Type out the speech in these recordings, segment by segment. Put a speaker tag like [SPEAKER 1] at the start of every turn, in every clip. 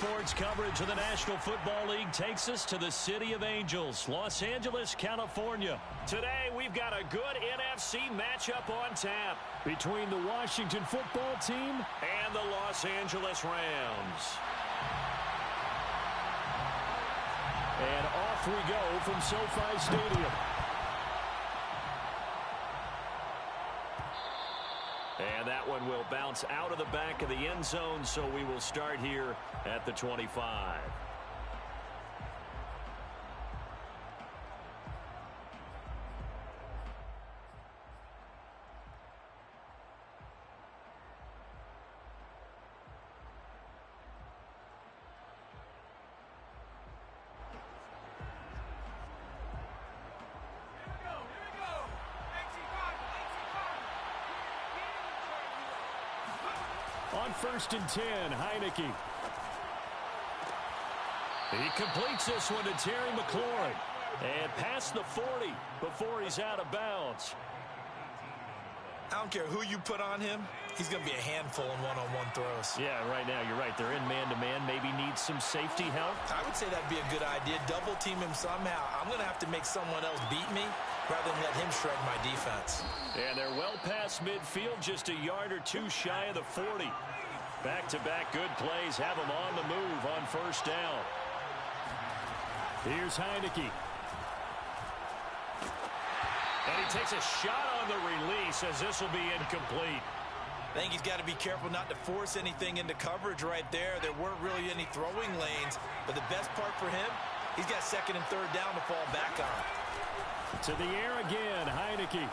[SPEAKER 1] sports coverage of the National Football League takes us to the City of Angels, Los Angeles, California. Today, we've got a good NFC matchup on tap between the Washington football team and the Los Angeles Rams. And off we go from SoFi Stadium. And that one will bounce out of the back of the end zone, so we will start here at the 25. On 1st and 10, Heineke. He completes this one to Terry McLaurin. And past the 40 before he's out of bounds.
[SPEAKER 2] I don't care who you put on him. He's going to be a handful in one-on-one throws.
[SPEAKER 1] Yeah, right now you're right. They're in man-to-man. Maybe needs some safety help.
[SPEAKER 2] I would say that'd be a good idea. Double team him somehow. I'm going to have to make someone else beat me rather than let him shred my defense.
[SPEAKER 1] And they're well past midfield, just a yard or two shy of the 40. Back-to-back good plays have him on the move on 1st down. Here's Heineke. And he takes a shot on the release as this will be incomplete.
[SPEAKER 2] I think he's got to be careful not to force anything into coverage right there. There weren't really any throwing lanes, but the best part for him, he's got 2nd and 3rd down to fall back on.
[SPEAKER 1] To the air again, Heineke.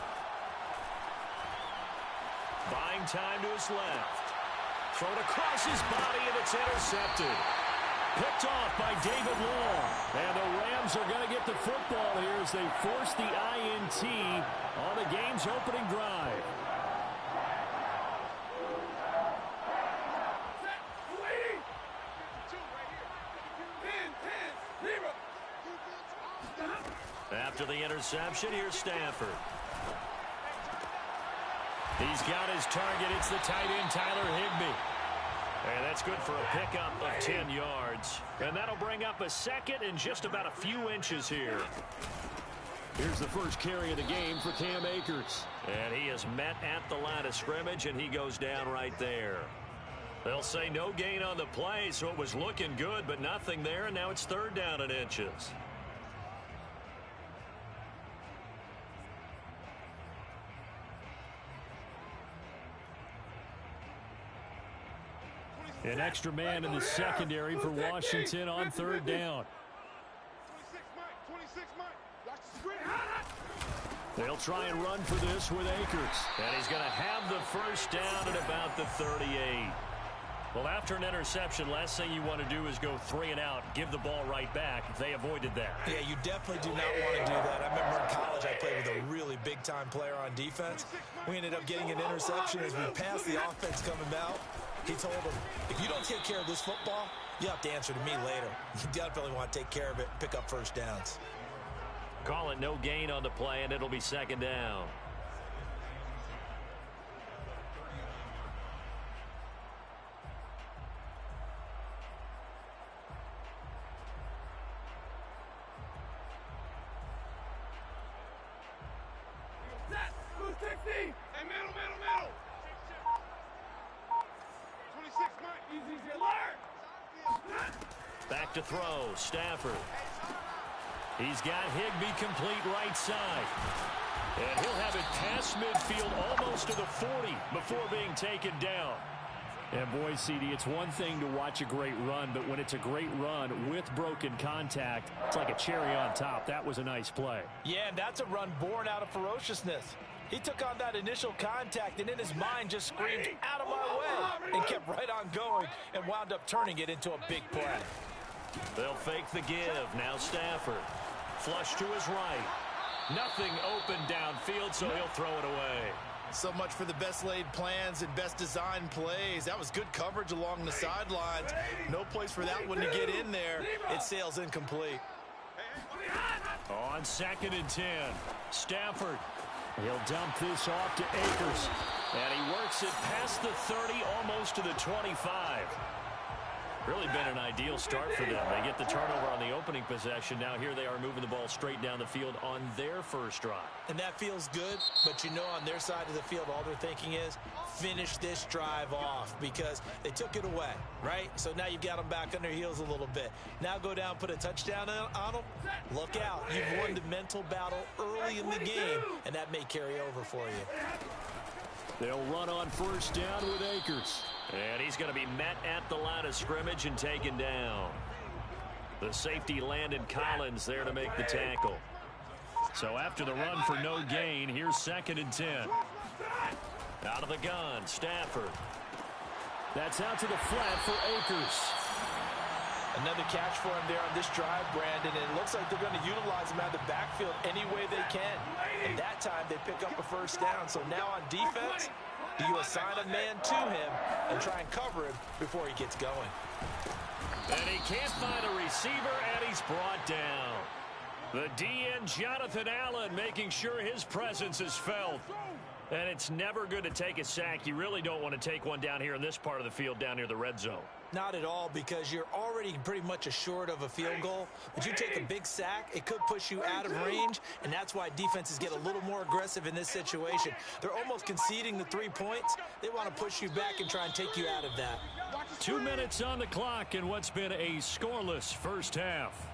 [SPEAKER 1] Buying time to his left. Thrown across his body, and it's intercepted. Picked off by David Long. And the Rams are going to get the football here as they force the INT on the game's opening drive. After the interception, here's Stafford. He's got his target. It's the tight end, Tyler Higbee. And that's good for a pickup of 10 yards. And that'll bring up a 2nd and just about a few inches here. Here's the first carry of the game for Cam Akers. And he is met at the line of scrimmage, and he goes down right there. They'll say no gain on the play, so it was looking good, but nothing there, and now it's 3rd down and inches. An extra man in the secondary for Washington on 3rd down. They'll try and run for this with Akers. And he's going to have the 1st down at about the 38. Well, after an interception, last thing you want to do is go 3 and out, give the ball right back. They avoided that.
[SPEAKER 2] Yeah, you definitely do not want to do that. I remember in college I played with a really big-time player on defense. We ended up getting an interception as we passed the offense coming out. He told him, if you don't take care of this football, you have to answer to me later. You definitely want to take care of it, pick up 1st downs.
[SPEAKER 1] Call it no gain on the play, and it'll be 2nd down. Back to throw, Stafford. He's got Higbee complete right side. And he'll have it past midfield almost to the 40 before being taken down. And boy, CD, it's one thing to watch a great run, but when it's a great run with broken contact, it's like a cherry on top. That was a nice play.
[SPEAKER 2] Yeah, and that's a run born out of ferociousness. He took on that initial contact and in his mind just screamed, out of my way, and kept right on going and wound up turning it into a big play.
[SPEAKER 1] They'll fake the give. Now Stafford. Flush to his right. Nothing open downfield, so he'll throw it away.
[SPEAKER 2] So much for the best laid plans and best designed plays. That was good coverage along the sidelines. No place for that one to get in there. It sails incomplete.
[SPEAKER 1] On 2nd and 10, Stafford. He'll dump this off to Akers. And he works it past the 30, almost to the 25. Really been an ideal start for them. They get the turnover on the opening possession. Now here they are moving the ball straight down the field on their first drive.
[SPEAKER 2] And that feels good, but you know on their side of the field, all they're thinking is finish this drive off because they took it away, right? So now you've got them back on their heels a little bit. Now go down, put a touchdown on them. Look out. You've won the mental battle early in the game, and that may carry over for you.
[SPEAKER 1] They'll run on first down with Akers. And he's going to be met at the line of scrimmage and taken down. The safety Landon Collins there to make the tackle. So after the run for no gain, here's 2nd and 10. Out of the gun, Stafford. That's out to the flat for Akers.
[SPEAKER 2] Another catch for him there on this drive, Brandon, and it looks like they're going to utilize him out of the backfield any way they can. And that time they pick up a first down. So now on defense, do you assign a man to him and try and cover him before he gets going?
[SPEAKER 1] And he can't find a receiver, and he's brought down. The DN, Jonathan Allen, making sure his presence is felt. And it's never good to take a sack. You really don't want to take one down here in this part of the field down near the red zone.
[SPEAKER 2] Not at all, because you're already pretty much assured of a field goal. But you take a big sack, it could push you out of range, and that's why defenses get a little more aggressive in this situation. They're almost conceding the 3 points. They want to push you back and try and take you out of that.
[SPEAKER 1] 2 minutes on the clock in what's been a scoreless first half.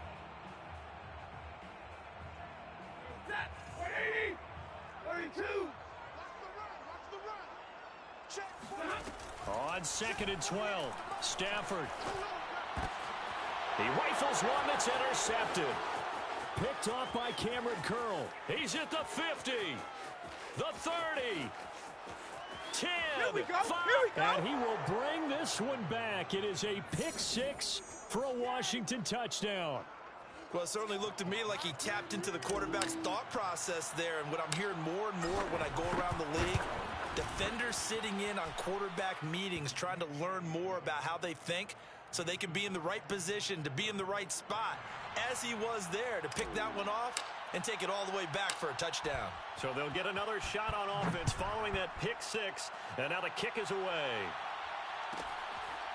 [SPEAKER 1] On 2nd and 12, Stafford. He rifles one that's intercepted. Picked off by Cameron Curl. He's at the 50, the 30, 10, 5, and he will bring this one back. It is a pick six for a Washington touchdown.
[SPEAKER 2] Well, it certainly looked to me like he tapped into the quarterback's thought process there. And what I'm hearing more and more when I go around the league, defenders sitting in on quarterback meetings trying to learn more about how they think so they can be in the right position to be in the right spot, as he was there to pick that one off and take it all the way back for a touchdown.
[SPEAKER 1] So they'll get another shot on offense following that pick six, and now the kick is away.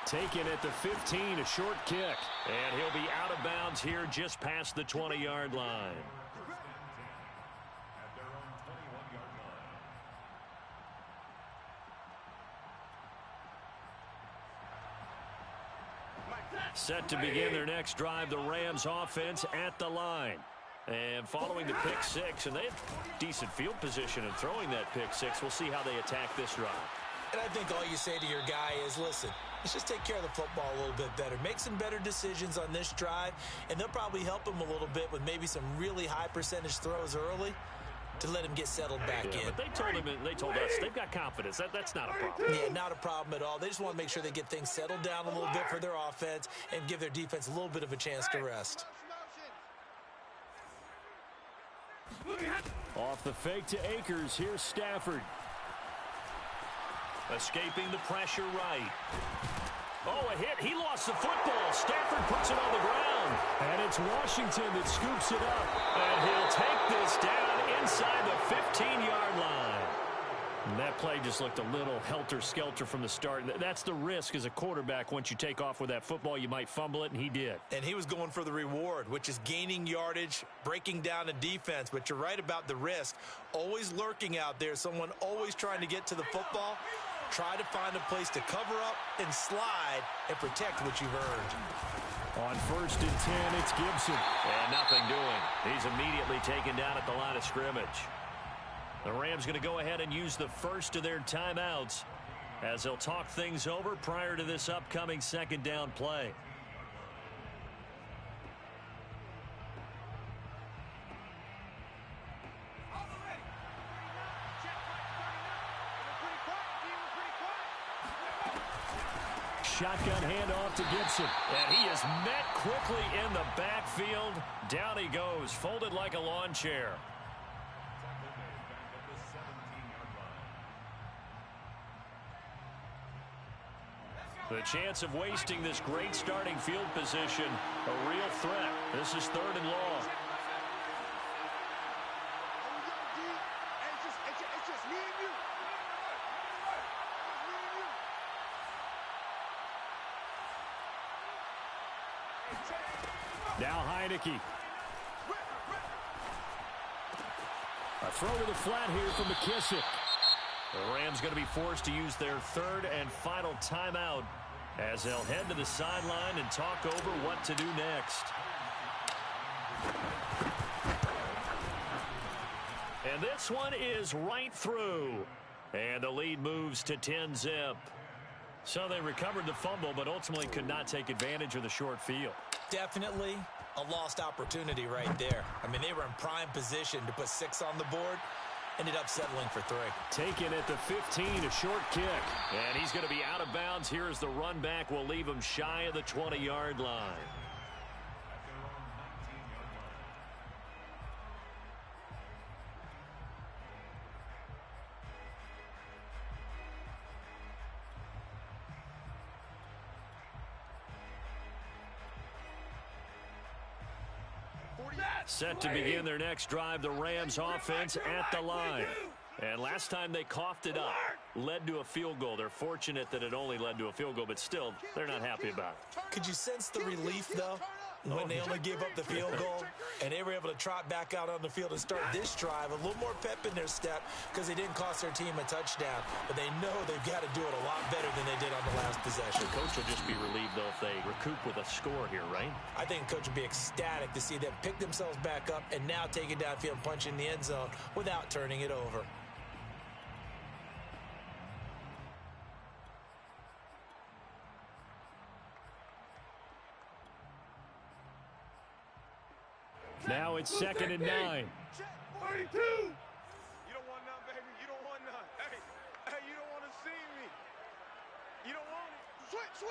[SPEAKER 1] Taken at the 15, a short kick. And he'll be out of bounds here just past the 20-yard line. Set to begin their next drive, the Rams offense at the line. And following the pick six, and they have decent field position in throwing that pick six. We'll see how they attack this drive.
[SPEAKER 2] And I think all you say to your guy is, listen, let's just take care of the football a little bit better. Make some better decisions on this drive, and they'll probably help him a little bit with maybe some really high percentage throws early to let him get settled back in.
[SPEAKER 1] But they told us they've got confidence. That's not a problem.
[SPEAKER 2] Yeah, not a problem at all. They just want to make sure they get things settled down a little bit for their offense and give their defense a little bit of a chance to rest.
[SPEAKER 1] Off the fake to Akers, here's Stafford. Escaping the pressure right. Oh, a hit. He lost the football. Stafford puts it on the ground. And it's Washington that scoops it up. And he'll take this down inside the 15-yard line. And that play just looked a little helter-skelter from the start. That's the risk as a quarterback. Once you take off with that football, you might fumble it, and he did.
[SPEAKER 2] And he was going for the reward, which is gaining yardage, breaking down a defense. But you're right about the risk. Always lurking out there, someone always trying to get to the football. Try to find a place to cover up and slide and protect what you've earned.
[SPEAKER 1] On 1st and 10, it's Gibson. And nothing doing. He's immediately taken down at the line of scrimmage. The Rams going to go ahead and use the first of their timeouts as they'll talk things over prior to this upcoming 2nd down play. Shotgun handoff to Gibson. And he is met quickly in the backfield. Down he goes, folded like a lawn chair. The chance of wasting this great starting field position, a real threat. This is 3rd and long. Now Heineke. A throw to the flat here from McKissick. The Rams going to be forced to use their third and final timeout as they'll head to the sideline and talk over what to do next. And this one is right through. And the lead moves to 10-zip. So they recovered the fumble, but ultimately could not take advantage of the short field.
[SPEAKER 2] Definitely a lost opportunity right there. I mean, they were in prime position to put 6 on the board. Ended up settling for 3.
[SPEAKER 1] Taken at the 15, a short kick. And he's going to be out of bounds here as the run back will leave him shy of the 20-yard line. Set to begin their next drive, the Rams offense at the line. And last time they coughed it up, led to a field goal. They're fortunate that it only led to a field goal, but still, they're not happy about it.
[SPEAKER 2] Could you sense the relief, though, when they only gave up the field goal and they were able to trot back out on the field and start this drive? A little more pep in their step because they didn't cost their team a touchdown, but they know they've got to do it a lot better than they did on the last possession.
[SPEAKER 1] The coach will just be relieved, though, if they recoup with a score here, right?
[SPEAKER 2] I think the coach would be ecstatic to see them pick themselves back up and now take it downfield and punch in the end zone without turning it over.
[SPEAKER 1] Now it's 2nd and 9.
[SPEAKER 3] 32. You don't want none, baby. You don't want none. Hey, you don't want to see me. You don't want it. Switch.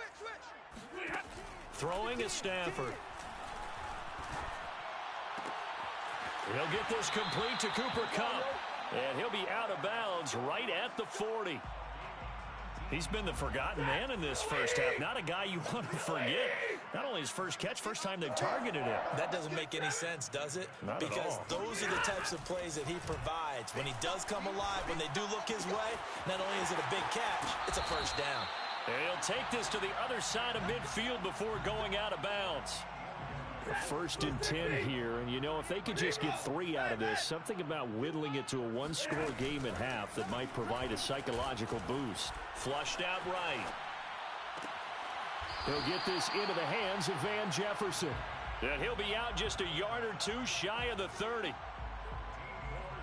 [SPEAKER 1] Throwing is Stafford. He'll get this complete to Cooper Kupp. And he'll be out of bounds right at the 40. He's been the forgotten man in this first half. Not a guy you want to forget. Not only his first catch, first time they've targeted him.
[SPEAKER 2] That doesn't make any sense, does it?
[SPEAKER 1] Not
[SPEAKER 2] because
[SPEAKER 1] at all.
[SPEAKER 2] Those are the types of plays that he provides. When he does come alive, when they do look his way, not only is it a big catch, it's a first down.
[SPEAKER 1] And he'll take this to the other side of midfield before going out of bounds. The 1st and 10 here, and you know, if they could just get 3 out of this, something about whittling it to a one-score game at half that might provide a psychological boost. Flushed out right. He'll get this into the hands of Van Jefferson. And he'll be out just a yard or 2 shy of the 30.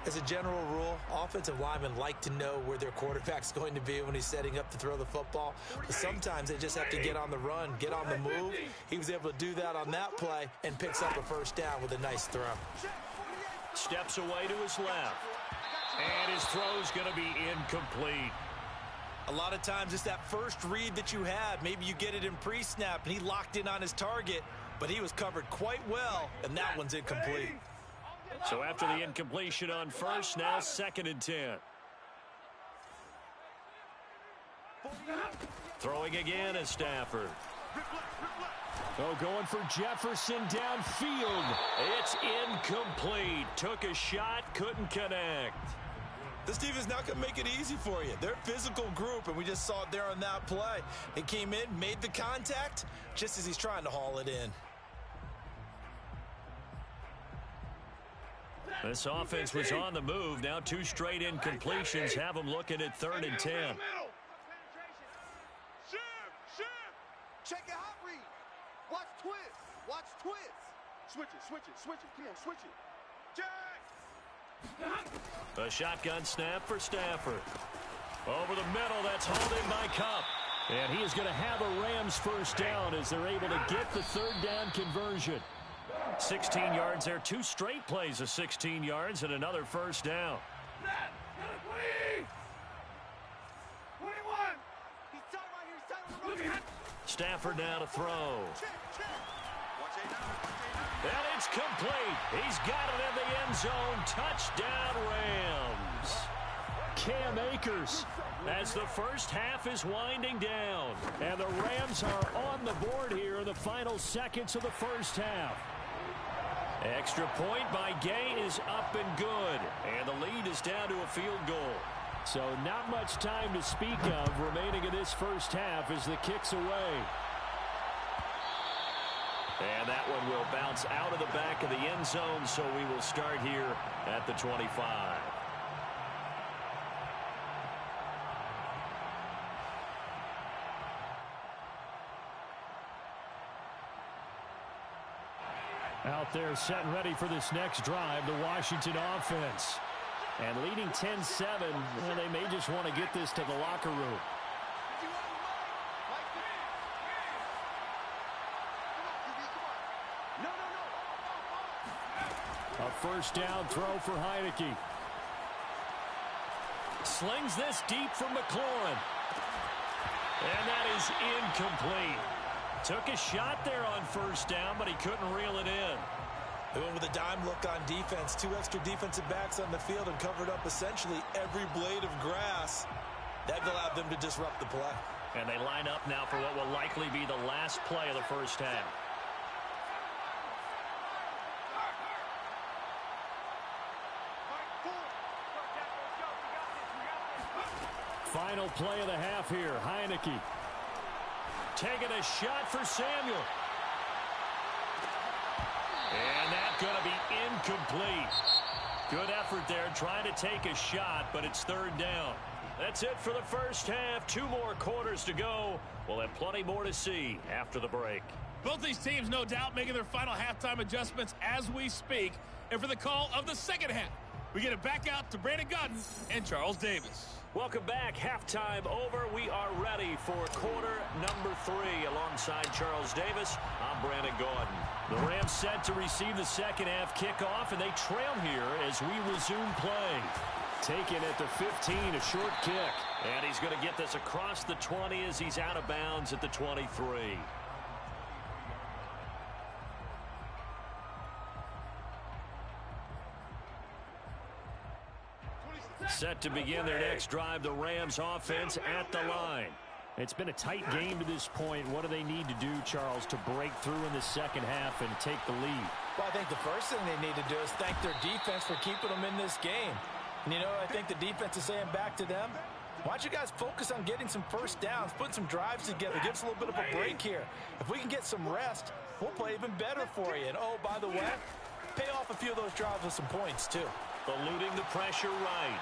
[SPEAKER 2] As a general rule, offensive linemen like to know where their quarterback's going to be when he's setting up to throw the football. But sometimes they just have to get on the run, get on the move. He was able to do that on that play and picks up a first down with a nice throw.
[SPEAKER 1] Steps away to his left. And his throw's going to be incomplete.
[SPEAKER 2] A lot of times it's that first read that you had. Maybe you get it in pre-snap and he locked in on his target, but he was covered quite well, and that one's incomplete.
[SPEAKER 1] So after the incompletion on first, now 2nd and 10. Throwing again is Stafford. Oh, going for Jefferson downfield. It's incomplete. Took a shot, couldn't connect.
[SPEAKER 2] This team is not going to make it easy for you. They're a physical group, and we just saw it there on that play. It came in, made the contact, just as he's trying to haul it in.
[SPEAKER 1] This offense was on the move. Now 2 straight incompletions have them looking at 3rd and 10.
[SPEAKER 3] Check it, hot read. Watch twist. Switch it. Come on, switch it. Jack.
[SPEAKER 1] A shotgun snap for Stafford. Over the middle, that's hauled in by Kupp. And he is going to have a Rams first down as they're able to get the 3rd down conversion. 16 yards there, 2 straight plays of 16 yards and another first down.
[SPEAKER 3] 21.
[SPEAKER 1] Stafford now to throw. And it's complete. He's got it in the end zone. Touchdown, Rams. Cam Akers as the first half is winding down. And the Rams are on the board here in the final seconds of the first half. Extra point by Gay is up and good. And the lead is down to a field goal. So not much time to speak of remaining in this first half as the kick's away. And that one will bounce out of the back of the end zone, so we will start here at the 25.
[SPEAKER 4] Out there set and ready for this next drive, the Washington offense. And leading 10-7, well, they may just want to get this to the locker room. A first down throw for Heineke. Slings this deep for McLaurin.
[SPEAKER 1] And that is incomplete. Took a shot there on first down, but he couldn't reel it in.
[SPEAKER 2] They went with a dime look on defense. 2 extra defensive backs on the field and covered up essentially every blade of grass. That allowed them to disrupt the play.
[SPEAKER 1] And they line up now for what will likely be the last play of the first half.
[SPEAKER 4] Final play of the half here. Heineke
[SPEAKER 1] taking a shot for Samuel. And that's going to be incomplete. Good effort there trying to take a shot, but it's third down. That's it for the first half. 2 more quarters to go. We'll have plenty more to see after the break.
[SPEAKER 5] Both these teams, no doubt, making their final halftime adjustments as we speak. And for the call of the second half, we get it back out to Brandon Godden and Charles Davis.
[SPEAKER 1] Welcome back. Halftime over. We are ready for quarter number 3. Alongside Charles Davis, I'm Brandon Gaudin.
[SPEAKER 4] The Rams set to receive the second half kickoff, and they trail here as we resume play. Taken at the 15, a short kick.
[SPEAKER 1] And he's going to get this across the 20 as he's out of bounds at the 23. Set to begin their next drive, the Rams offense at the line.
[SPEAKER 4] It's been a tight game to this point. What do they need to do, Charles, to break through in the second half and take the lead?
[SPEAKER 2] Well, I think the first thing they need to do is thank their defense for keeping them in this game. And, you know, I think the defense is saying back to them, why don't you guys focus on getting some first downs, put some drives together, give us a little bit of a break here. If we can get some rest, we'll play even better for you. And, oh, by the way, pay off a few of those drives with some points, too.
[SPEAKER 1] Eluding the pressure right.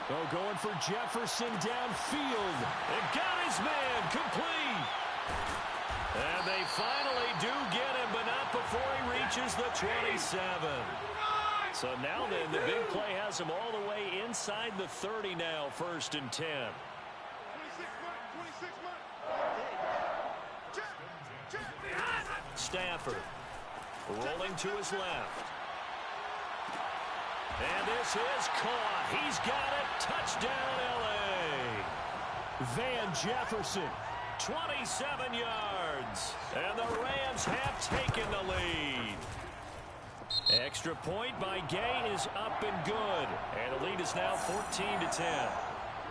[SPEAKER 4] Oh, going for Jefferson downfield.
[SPEAKER 1] And got his man complete. And they finally do get him, but not before he reaches the 27. So now then, the big play has him all the way inside the 30 now, 1st and 10. Stafford rolling to his left. And this is caught. He's got it. Touchdown, L.A.
[SPEAKER 4] Van Jefferson.
[SPEAKER 1] 27 yards. And the Rams have taken the lead. Extra point by Gay is up and good. And the lead is now 14-10.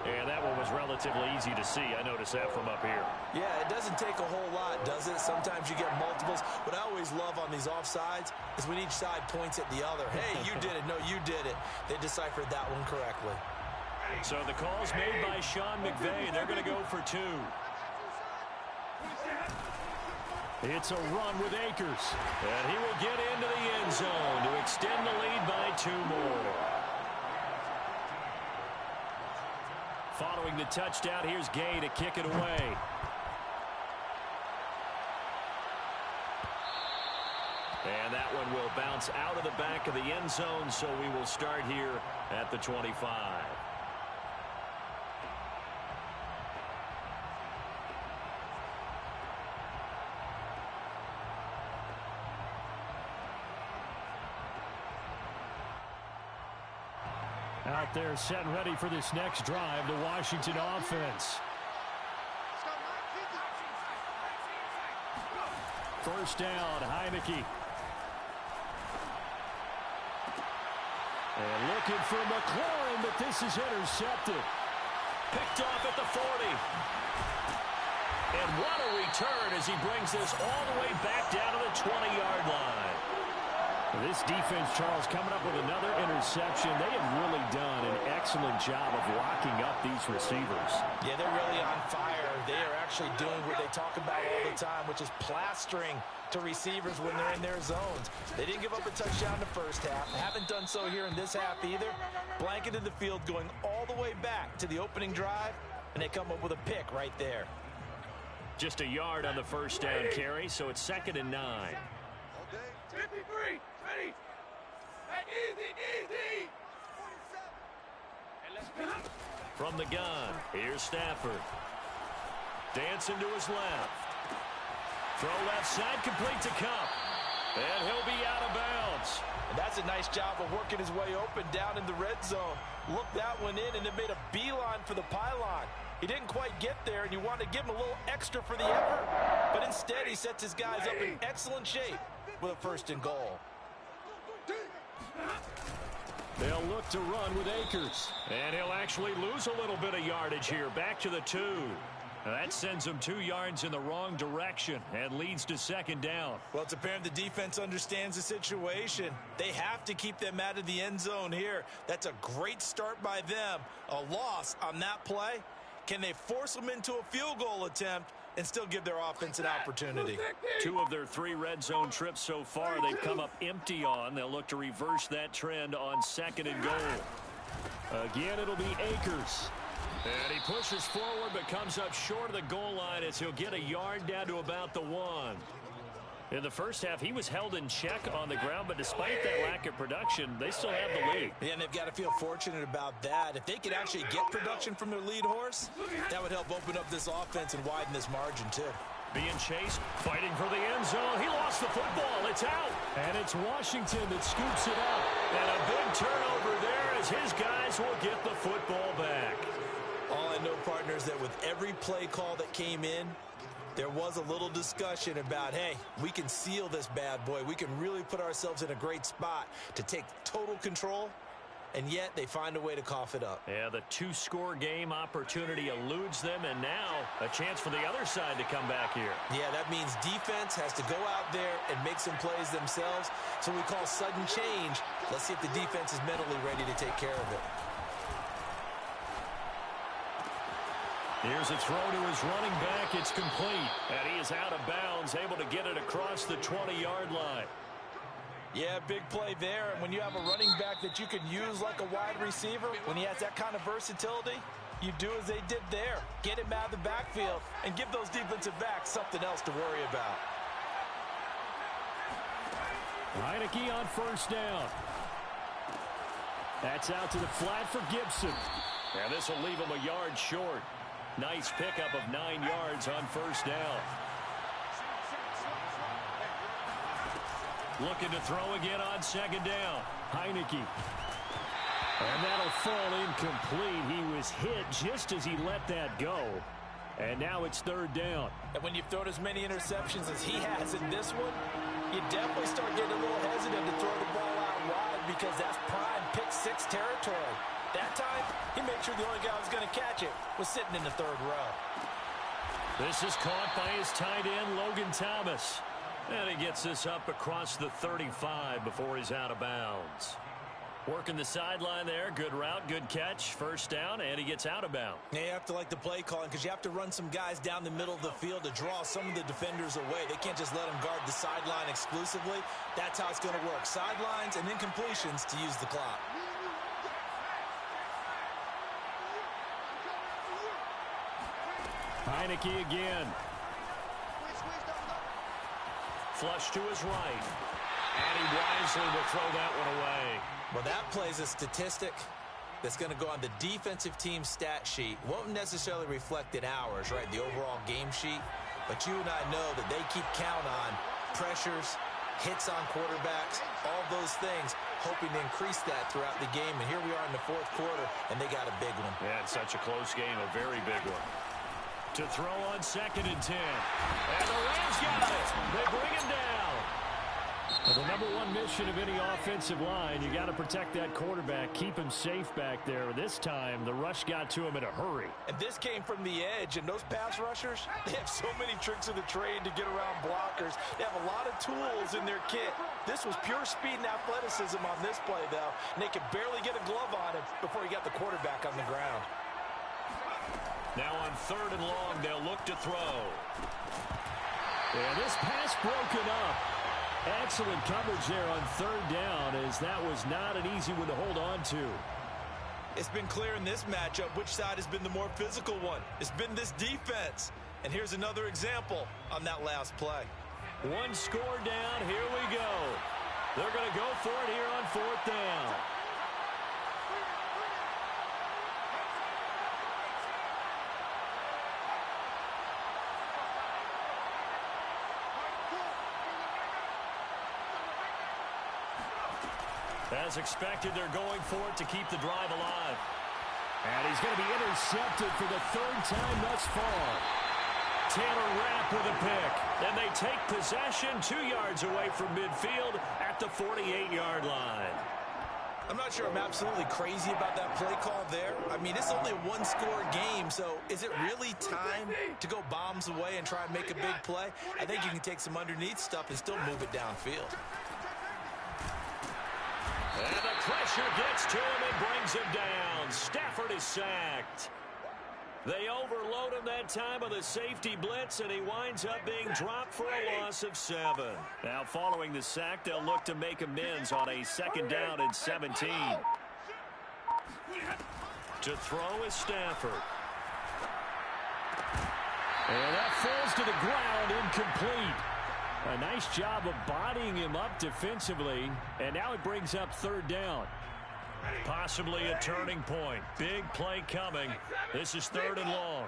[SPEAKER 1] And that one was relatively easy to see. I noticed that from up here.
[SPEAKER 2] Yeah, it doesn't take a whole lot, does it? Sometimes you get multiples. What I always love on these offsides is when each side points at the other. Hey, you did it. No, you did it. They deciphered that one correctly.
[SPEAKER 1] So the call's made by Sean McVay. They're going to go for 2.
[SPEAKER 4] It's a run with Akers.
[SPEAKER 1] And he will get into the end zone to extend the lead by 2 more. Following the touchdown, here's Gay to kick it away. And that one will bounce out of the back of the end zone, so we will start here at the 25.
[SPEAKER 4] Out there set and ready for this next drive, the Washington offense. First down, Heineke. And looking for McLaurin, but this is intercepted.
[SPEAKER 1] Picked off at the 40. And what a return as he brings this all the way back down to the 20-yard line.
[SPEAKER 4] This defense, Charles, coming up with another interception. They have really done an excellent job of locking up these receivers.
[SPEAKER 2] Yeah, they're really on fire. They are actually doing what they talk about all the time, which is plastering to receivers when they're in their zones. They didn't give up a touchdown in the first half. Haven't done so here in this half either. Blanketed the field going all the way back to the opening drive, and they come up with a pick right there.
[SPEAKER 1] Just a yard on the first down carry, so it's 2nd and 9.
[SPEAKER 3] 53, ready. Easy.
[SPEAKER 1] From the gun, here's Stafford. Dancing to his left. Throw left side, complete to Cup. And he'll be out of bounds.
[SPEAKER 2] And that's a nice job of working his way open down in the red zone. Looked that one in and then made a beeline for the pylon. He didn't quite get there, and you want to give him a little extra for the effort. But instead, he sets his guys up in excellent shape with a 1st and goal.
[SPEAKER 4] They'll look to run with Akers.
[SPEAKER 1] And he'll actually lose a little bit of yardage here. Back to the 2. Now that sends them 2 yards in the wrong direction and leads to 2nd down.
[SPEAKER 2] Well, it's apparent the defense understands the situation. They have to keep them out of the end zone here. That's a great start by them. A loss on that play. Can they force them into a field goal attempt and still give their offense an opportunity?
[SPEAKER 1] 2 of their 3 red zone trips so far they've come up empty on. They'll look to reverse that trend on 2nd and goal.
[SPEAKER 4] Again, it'll be Akers.
[SPEAKER 1] And he pushes forward but comes up short of the goal line as he'll get a yard down to about the 1. In the first half, he was held in check on the ground, but despite that lack of production, they still have the lead.
[SPEAKER 2] Yeah, and they've got to feel fortunate about that. If they could actually get production from their lead horse, that would help open up this offense and widen this margin, too.
[SPEAKER 1] Being chased, fighting for the end zone. He lost the football. It's out.
[SPEAKER 4] And it's Washington that scoops it up.
[SPEAKER 1] And a big turnover there as his guys will get the football back.
[SPEAKER 2] All I know, partners, that with every play call that came in, there was a little discussion about, hey, we can seal this bad boy. We can really put ourselves in a great spot to take total control, and yet they find a way to cough it up.
[SPEAKER 1] Yeah, the 2-score game opportunity eludes them, and now a chance for the other side to come back here.
[SPEAKER 2] Yeah, that means defense has to go out there and make some plays themselves. So we call sudden change. Let's see if the defense is mentally ready to take care of it.
[SPEAKER 4] Here's a throw to his running back. It's complete.
[SPEAKER 1] And he is out of bounds, able to get it across the 20-yard line.
[SPEAKER 2] Yeah, big play there. And when you have a running back that you can use like a wide receiver, when he has that kind of versatility, you do as they did there. Get him out of the backfield and give those defensive backs something else to worry about.
[SPEAKER 4] Heineke on 1st down. That's out to the flat for Gibson.
[SPEAKER 1] And this will leave him a yard short. Nice pickup of 9 yards on 1st down. Looking to throw again on 2nd down.
[SPEAKER 4] Heineke. And that'll fall incomplete. He was hit just as he let that go. And now it's 3rd down.
[SPEAKER 2] And when you've thrown as many interceptions as he has in this one, you definitely start getting a little hesitant to throw the ball out wide because that's prime pick 6 territory. That time, he made sure the only guy who was going to catch it was sitting in the 3rd row.
[SPEAKER 1] This is caught by his tight end, Logan Thomas. And he gets this up across the 35 before he's out of bounds. Working the sideline there. Good route, good catch. 1st down, and he gets out of bounds.
[SPEAKER 2] Yeah, you have to like the play calling because you have to run some guys down the middle of the field to draw some of the defenders away. They can't just let them guard the sideline exclusively. That's how it's going to work. Sidelines and incompletions to use the clock.
[SPEAKER 4] Heineke again.
[SPEAKER 1] Flush to his right. And he wisely will throw that one away.
[SPEAKER 2] Well, that plays a statistic that's going to go on the defensive team stat sheet. Won't necessarily reflect in ours, right, the overall game sheet. But you and I know that they keep count on pressures, hits on quarterbacks, all those things, hoping to increase that throughout the game. And here we are in the 4th quarter, and they got a big one.
[SPEAKER 1] Yeah, it's such a close game, a very big one. To throw on 2nd and 10. And the Rams got it. They bring him down.
[SPEAKER 4] Well, the number one mission of any offensive line, you got to protect that quarterback, keep him safe back there. This time, the rush got to him in a hurry.
[SPEAKER 2] And this came from the edge, and those pass rushers, they have so many tricks of the trade to get around blockers. They have a lot of tools in their kit. This was pure speed and athleticism on this play, though, and they could barely get a glove on him before he got the quarterback on the ground.
[SPEAKER 1] Now on 3rd and long, they'll look to throw.
[SPEAKER 4] Yeah, this pass broken up. Excellent coverage there on 3rd down, as that was not an easy one to hold on to.
[SPEAKER 2] It's been clear in this matchup which side has been the more physical one. It's been this defense. And here's another example on that last play.
[SPEAKER 1] One score down. Here we go. They're going to go for it here on 4th down. As expected, they're going for it to keep the drive alive.
[SPEAKER 4] And he's going to be intercepted for the 3rd time thus far.
[SPEAKER 1] Taylor Rapp with a pick. And they take possession 2 yards away from midfield at the 48-yard line.
[SPEAKER 2] I'm not sure I'm absolutely crazy about that play call there. I mean, it's only a one-score game, so is it really time to go bombs away and try and make a big play? I think you can take some underneath stuff and still move it downfield.
[SPEAKER 1] And the pressure gets to him and brings him down. Stafford is sacked. They overload him that time with a safety blitz, and he winds up being dropped for a loss of 7. Now, following the sack, they'll look to make amends on a 2nd down and 17. To throw is Stafford.
[SPEAKER 4] And that falls to the ground, incomplete. A nice job of bodying him up defensively, and now it brings up 3rd down.
[SPEAKER 1] Possibly a turning point. Big play coming. This is 3rd and long.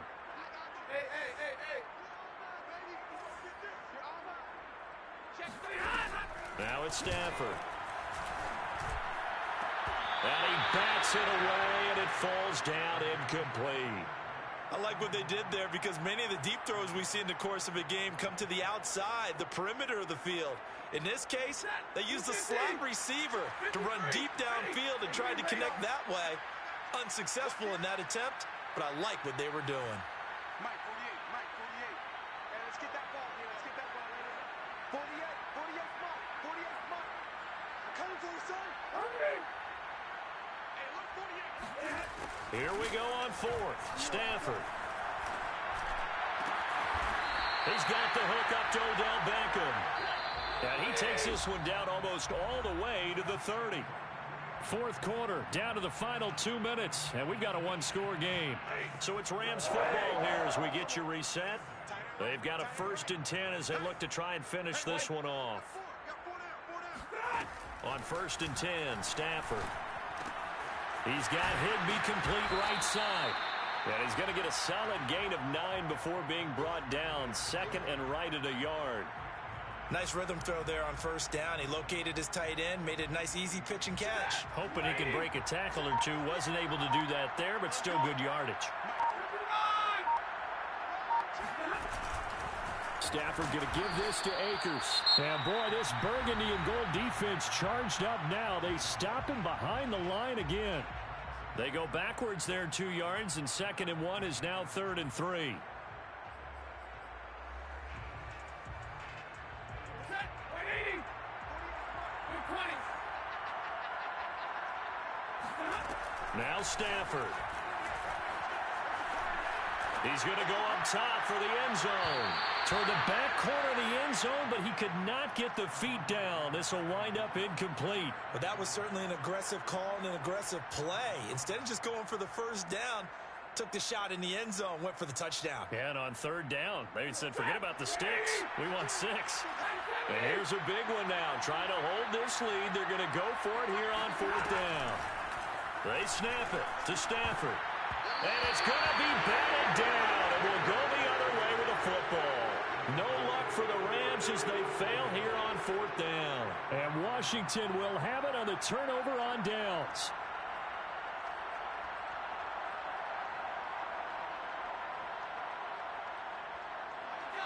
[SPEAKER 1] Now it's Stafford. And he bats it away, and it falls down incomplete.
[SPEAKER 2] I like what they did there because many of the deep throws we see in the course of a game come to the outside, the perimeter of the field. In this case, they used the slot receiver to run deep downfield and tried to connect that way. Unsuccessful in that attempt, but I like what they were doing.
[SPEAKER 3] Mike 48, Mike 48. Hey, let's get that ball here. Let's get that ball right here. 48, 48 Mike, 48 Mike. I'm coming for you, son. Hey, look, 48.
[SPEAKER 1] Here we go on 4th. Stafford. He's got the hook up to Odell Beckham. And he takes this one down almost all the way to the 30.
[SPEAKER 4] 4th quarter, down to the final 2 minutes, and we've got a one-score game.
[SPEAKER 1] So it's Rams football here as we get you reset. They've got a 1st and 10 as they look to try and finish this one off. On 1st and 10, Stafford. He's got Higbee complete right side. And he's going to get a solid gain of 9 before being brought down. 2nd and right at a yard.
[SPEAKER 2] Nice rhythm throw there on 1st down. He located his tight end, made it a nice easy pitch and catch.
[SPEAKER 4] Hoping he can break a tackle or two. Wasn't able to do that there, but still good yardage. Stafford going to give this to Akers. And boy, this burgundy and gold defense charged up now. They stop him behind the line again.
[SPEAKER 1] They go backwards there 2 yards, and 2nd and 1 is now 3rd and 3. Now Stafford. He's going to go up top for the end zone. Toward the back corner of the end zone, but he could not get the feet down. This will wind up incomplete.
[SPEAKER 2] But that was certainly an aggressive call and an aggressive play. Instead of just going for the 1st down, took the shot in the end zone, went for the touchdown.
[SPEAKER 1] Yeah, and on 3rd down, they said, forget about the sticks. We want 6. And here's a big one now. Trying to hold this lead. They're going to go for it here on 4th down. They snap it to Stafford. And it's going to be batted down. And we'll go the other way with the football. No luck for the Rams as they fail here on 4th down.
[SPEAKER 4] And Washington will have it on the turnover on downs.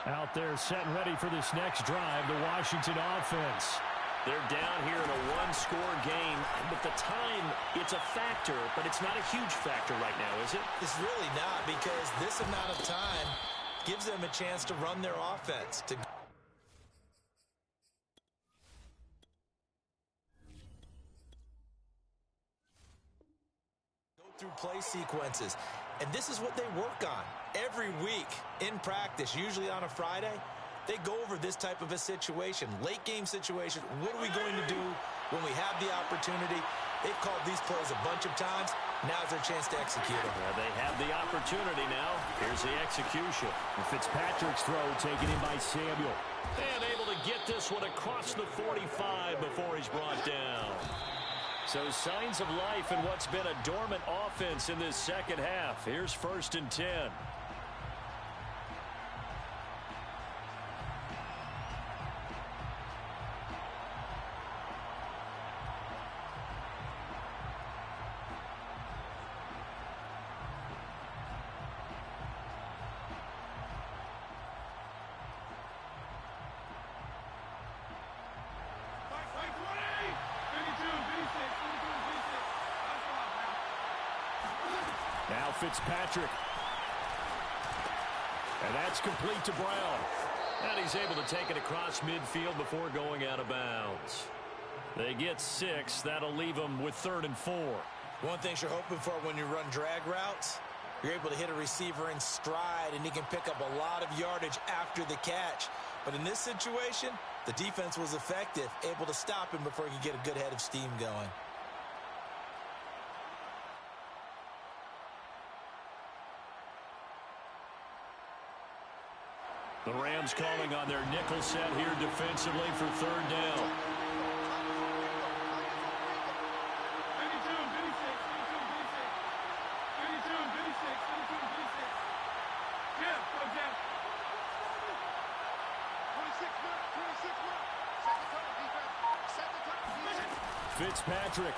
[SPEAKER 4] Out there set and ready for this next drive, the Washington offense.
[SPEAKER 1] They're down here in a one-score game. But the time, it's a factor, but it's not a huge factor right now, is it?
[SPEAKER 2] It's really not, because this amount of time gives them a chance to run their offense, to through play sequences. And this is what they work on every week in practice, usually on a Friday. They go over this type of a situation, late game situation. What are we going to do when we have the opportunity? They've called these plays a bunch of times. Now's their chance to execute them.
[SPEAKER 1] Well, they have the opportunity now. Here's the execution.
[SPEAKER 4] And Fitzpatrick's throw taken in by Samuel.
[SPEAKER 1] And able to get this one across the 45 before he's brought down. So signs of life in what's been a dormant offense in this second half. Here's 1st and 10.
[SPEAKER 4] Now Fitzpatrick. And that's complete to Brown.
[SPEAKER 1] And he's able to take it across midfield before going out of bounds. They get 6. That'll leave them with 3rd and 4.
[SPEAKER 2] One thing you're hoping for when you run drag routes, you're able to hit a receiver in stride, and he can pick up a lot of yardage after the catch. But in this situation, the defense was effective, able to stop him before he could get a good head of steam going.
[SPEAKER 1] The Rams calling on their nickel set here defensively for 3rd down. Fitzpatrick.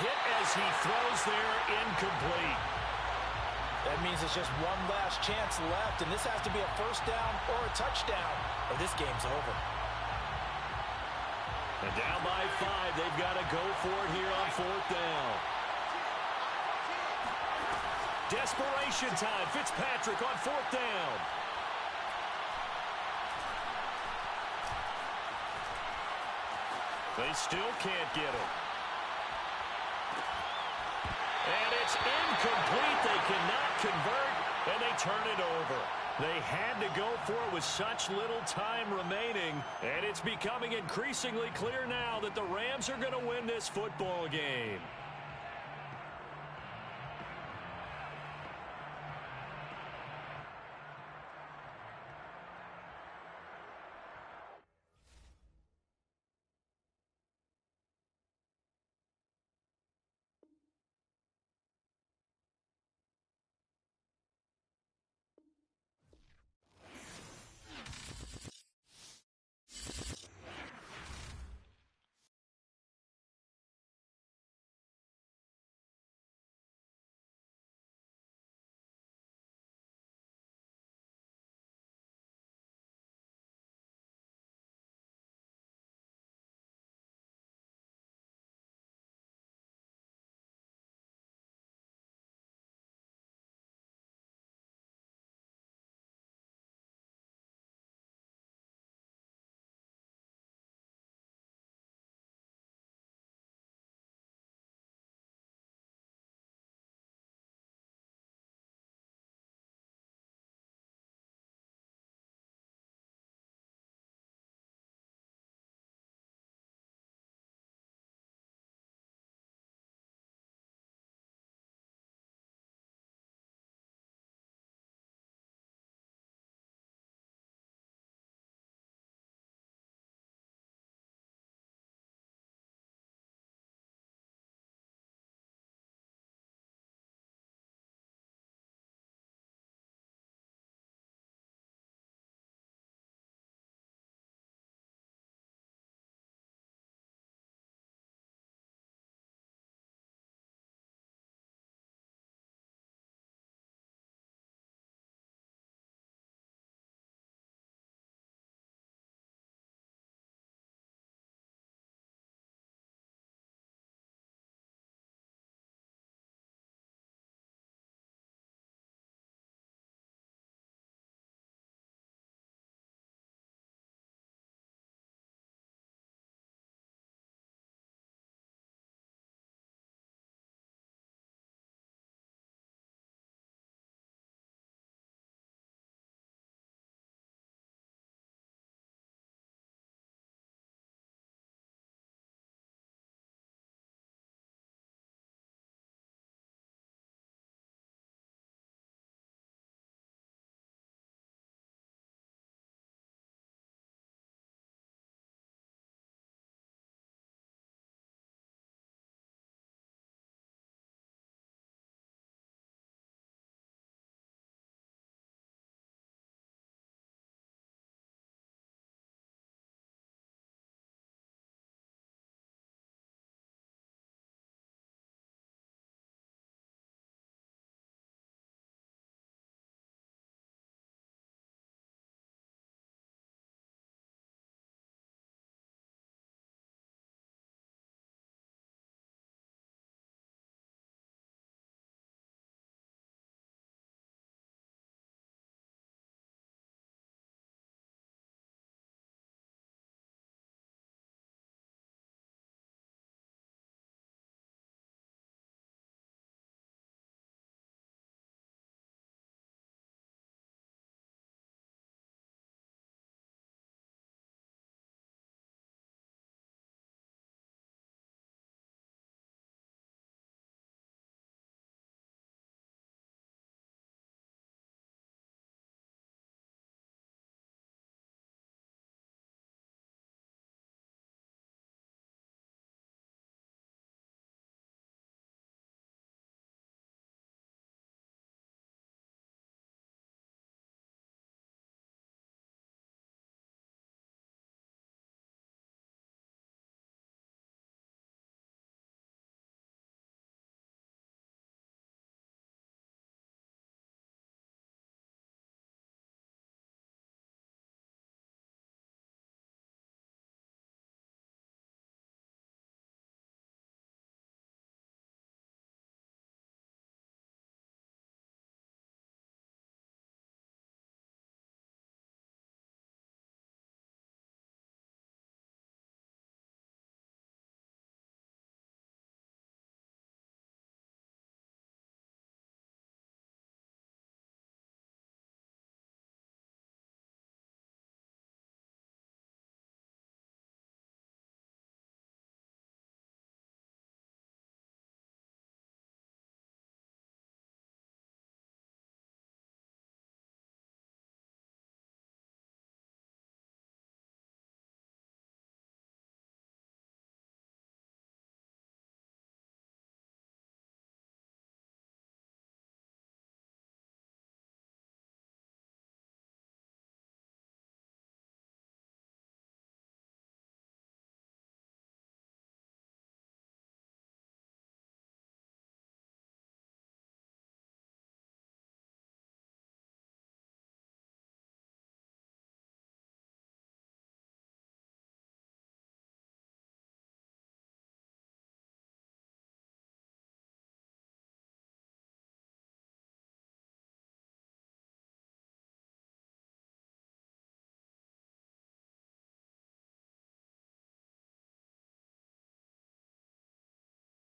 [SPEAKER 1] Hit as he throws there, incomplete.
[SPEAKER 2] That means it's just one last chance left, and this has to be a 1st down or a touchdown, or this game's over.
[SPEAKER 1] And down by 5, they've got to go for it here on 4th down. Desperation time. Fitzpatrick on 4th down. They still can't get it. And it's incomplete. They cannot convert, and they turn it over. They had to go for it with such little time remaining, and it's becoming increasingly clear now that the Rams are going to win this football game.